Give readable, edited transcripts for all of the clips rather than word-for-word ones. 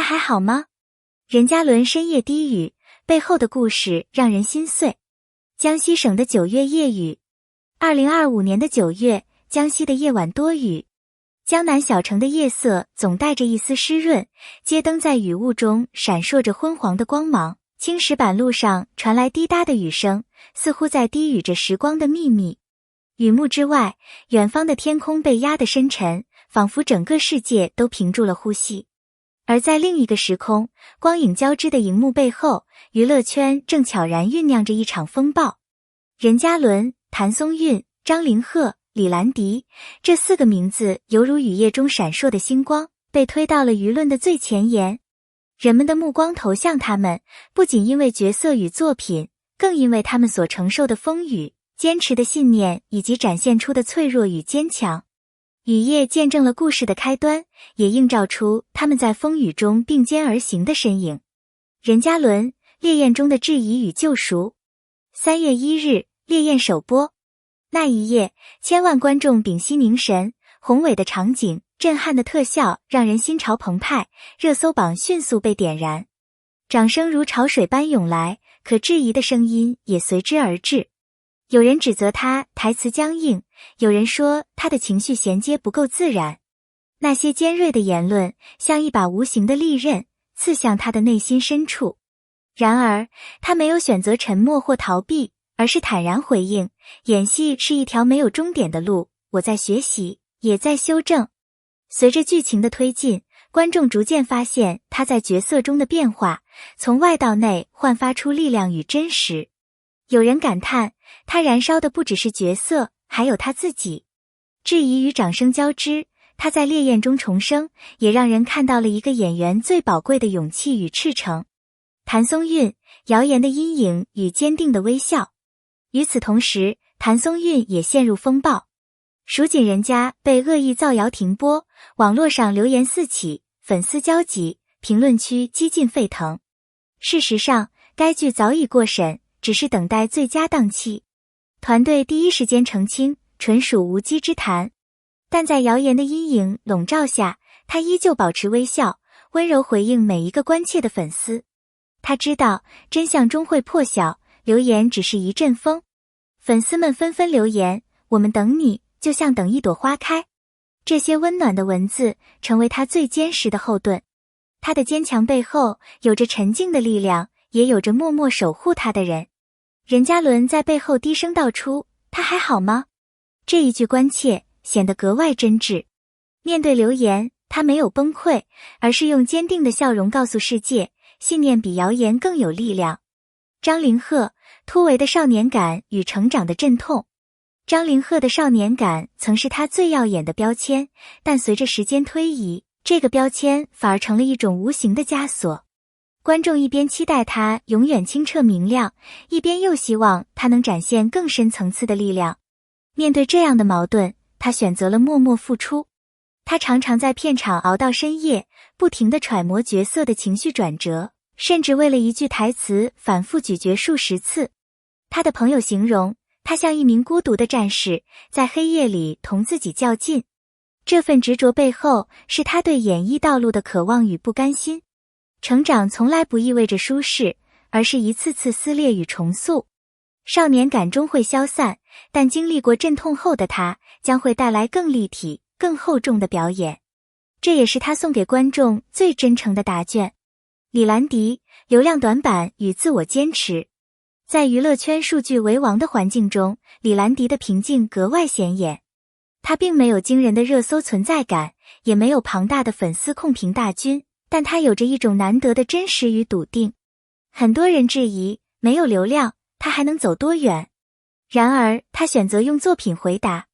还好吗？任嘉伦深夜低语，背后的故事让人心碎。江西省的9月夜雨。2025年的9月，江西的夜晚多雨。江南小城的夜色总带着一丝湿润，街灯在雨雾中闪烁着昏黄的光芒，青石板路上传来滴答的雨声，似乎在低语着时光的秘密。雨幕之外，远方的天空被压得深沉，仿佛整个世界都屏住了呼吸。而在另一个时空，光影交织的荧幕背后，娱乐圈正悄然酝酿着一场风暴。任嘉伦、谭松韵、张凌赫、李兰迪，这4个名字犹如雨夜中闪烁的星光，被推到了舆论的最前沿。人们的目光投向他们，不仅因为角色与作品，更因为他们所承受的风雨、坚持的信念以及展现出的脆弱与坚强。雨夜见证了故事的开端，也映照出他们在风雨中并肩而行的身影。任嘉伦，烈焰中的质疑与救赎。3月1日，烈焰首播。那一夜，千万观众屏息凝神，宏伟的场景，震撼的特效让人心潮澎湃，热搜榜迅速被点燃。掌声如潮水般涌来，可质疑的声音也随之而至。有人指责他台词僵硬，有人说他的情绪衔接不够自然。那些尖锐的言论像一把无形的利刃，刺向他的内心深处。然而，他没有选择沉默或逃避，而是坦然回应，演戏是一条没有终点的路，我在学习，也在修正。随着剧情的推进，观众逐渐发现他在角色中的变化，从外到内焕发出力量与真实。有人感叹，他燃烧的不只是角色，还有他自己。质疑与掌声交织，他在烈焰中重生，也让人看到了一个演员最宝贵的勇气与赤诚。谭松韵，谣言的阴影与坚定的微笑。与此同时，谭松韵也陷入风暴。蜀锦人家被恶意造谣停播，网络上流言四起，粉丝焦急，评论区激进沸腾。事实上，该剧早已过审，只是等待最佳档期。团队第一时间澄清，纯属无稽之谈。但在谣言的阴影笼罩下，他依旧保持微笑，温柔回应每一个关切的粉丝。他知道真相终会破晓，流言只是一阵风。粉丝们纷纷留言，我们等你，就像等一朵花开。这些温暖的文字成为他最坚实的后盾。他的坚强背后有着沉静的力量，也有着默默守护他的人。任嘉伦在背后低声道出，他还好吗？这一句关切显得格外真挚。面对流言，他没有崩溃，而是用坚定的笑容告诉世界，信念比谣言更有力量。张凌赫，突围的少年感与成长的阵痛。张凌赫的少年感曾是他最耀眼的标签，但随着时间推移，这个标签反而成了一种无形的枷锁。观众一边期待他永远清澈明亮，一边又希望他能展现更深层次的力量。面对这样的矛盾，他选择了默默付出。他常常在片场熬到深夜，不停地揣摩角色的情绪转折，甚至为了一句台词反复咀嚼数十次。他的朋友形容，他像一名孤独的战士，在黑夜里同自己较劲。这份执着背后，是他对演艺道路的渴望与不甘心。成长从来不意味着舒适，而是一次次撕裂与重塑。少年感终会消散，但经历过阵痛后的他，将会带来更立体、更厚重的表演。这也是他送给观众最真诚的答卷。李兰迪，流量短板与自我坚持。在娱乐圈数据为王的环境中，李兰迪的平静格外显眼。他并没有惊人的热搜存在感，也没有庞大的粉丝控评大军，但他有着一种难得的真实与笃定。很多人质疑，没有流量，他还能走多远？然而，他选择用作品回答。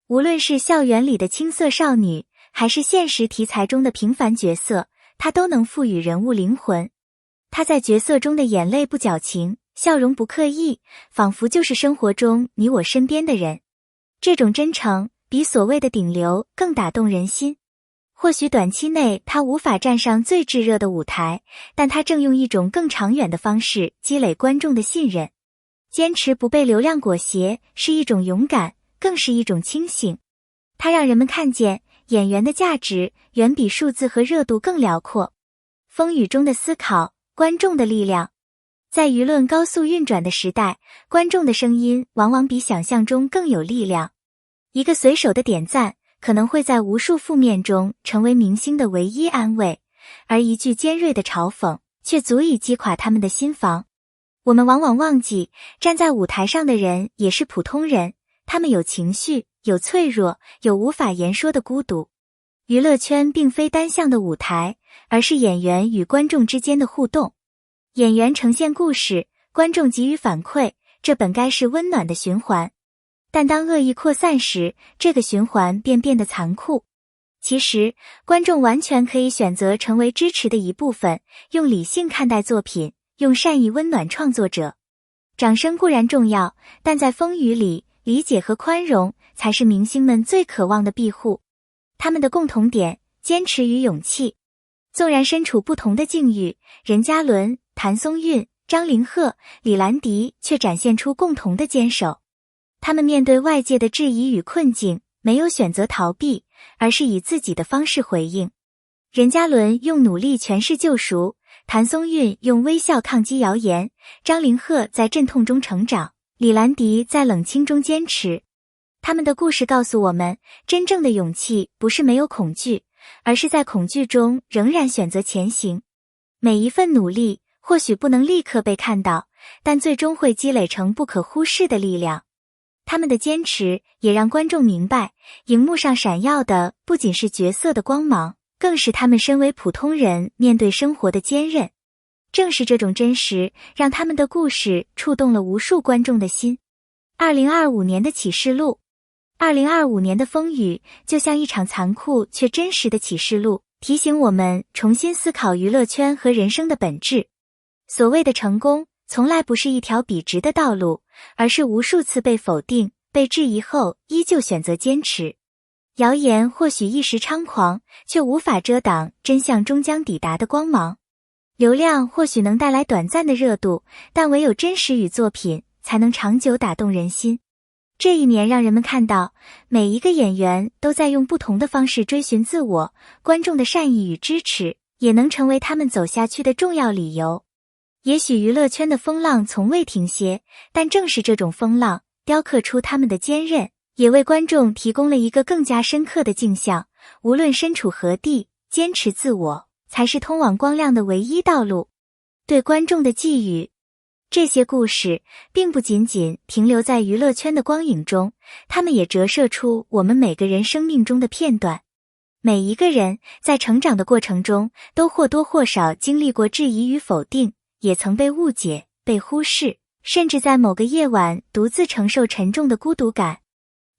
无论是校园里的青涩少女，还是现实题材中的平凡角色，他都能赋予人物灵魂。他在角色中的眼泪不矫情，笑容不刻意，仿佛就是生活中你我身边的人。这种真诚比所谓的顶流更打动人心。或许短期内他无法站上最炙热的舞台，但他正用一种更长远的方式积累观众的信任。坚持不被流量裹挟是一种勇敢，更是一种清醒。它让人们看见演员的价值远比数字和热度更辽阔。风雨中的思考，观众的力量。在舆论高速运转的时代，观众的声音往往比想象中更有力量。一个随手的点赞，可能会在无数负面中成为明星的唯一安慰，而一句尖锐的嘲讽，却足以击垮他们的心房。我们往往忘记，站在舞台上的人也是普通人，他们有情绪，有脆弱，有无法言说的孤独。娱乐圈并非单向的舞台，而是演员与观众之间的互动。演员呈现故事，观众给予反馈，这本该是温暖的循环。但当恶意扩散时，这个循环便变得残酷。其实，观众完全可以选择成为支持的一部分，用理性看待作品，用善意温暖创作者。掌声固然重要，但在风雨里，理解和宽容才是明星们最渴望的庇护。他们的共同点，坚持与勇气。纵然身处不同的境遇，任嘉伦、谭松韵、张凌赫、李兰迪却展现出共同的坚守。他们面对外界的质疑与困境，没有选择逃避，而是以自己的方式回应。任嘉伦用努力诠释救赎，谭松韵用微笑抗击谣言，张凌赫在阵痛中成长，李兰迪在冷清中坚持。他们的故事告诉我们，真正的勇气不是没有恐惧，而是在恐惧中仍然选择前行。每一份努力或许不能立刻被看到，但最终会积累成不可忽视的力量。他们的坚持也让观众明白，荧幕上闪耀的不仅是角色的光芒，更是他们身为普通人面对生活的坚韧。正是这种真实，让他们的故事触动了无数观众的心。2025年的启示录。2025年的风雨就像一场残酷却真实的启示录，提醒我们重新思考娱乐圈和人生的本质。所谓的成功，从来不是一条笔直的道路，而是无数次被否定、被质疑后依旧选择坚持。谣言或许一时猖狂，却无法遮挡真相终将抵达的光芒。流量或许能带来短暂的热度，但唯有真实与作品才能长久打动人心。这一年让人们看到，每一个演员都在用不同的方式追寻自我，观众的善意与支持也能成为他们走下去的重要理由。也许娱乐圈的风浪从未停歇，但正是这种风浪雕刻出他们的坚韧，也为观众提供了一个更加深刻的镜像。无论身处何地，坚持自我才是通往光亮的唯一道路。对观众的寄语，这些故事并不仅仅停留在娱乐圈的光影中，它们也折射出我们每个人生命中的片段。每一个人在成长的过程中，都或多或少经历过质疑与否定，也曾被误解、被忽视，甚至在某个夜晚独自承受沉重的孤独感。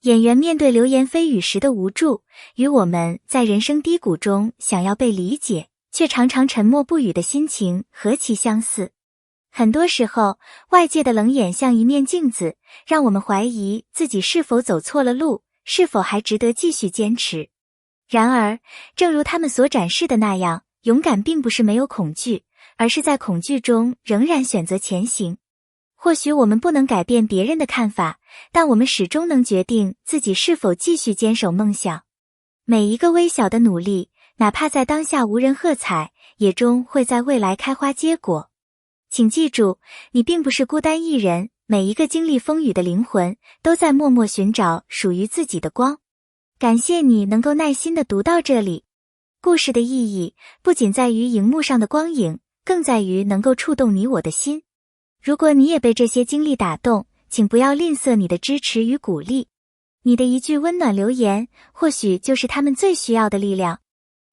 演员面对流言蜚语时的无助，与我们在人生低谷中想要被理解，却常常沉默不语的心情何其相似。很多时候，外界的冷眼像一面镜子，让我们怀疑自己是否走错了路，是否还值得继续坚持。然而，正如他们所展示的那样，勇敢并不是没有恐惧，而是在恐惧中仍然选择前行。或许我们不能改变别人的看法，但我们始终能决定自己是否继续坚守梦想。每一个微小的努力，哪怕在当下无人喝彩，也终会在未来开花结果。请记住，你并不是孤单一人，每一个经历风雨的灵魂都在默默寻找属于自己的光。感谢你能够耐心地读到这里。故事的意义不仅在于荧幕上的光影，更在于能够触动你我的心。如果你也被这些经历打动，请不要吝啬你的支持与鼓励。你的一句温暖留言，或许就是他们最需要的力量。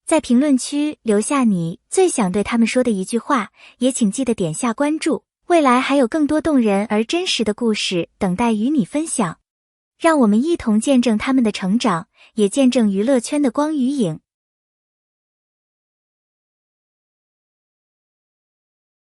在评论区留下你最想对他们说的一句话，也请记得点下关注，未来还有更多动人而真实的故事等待与你分享。让我们一同见证他们的成长，也见证娱乐圈的光与影。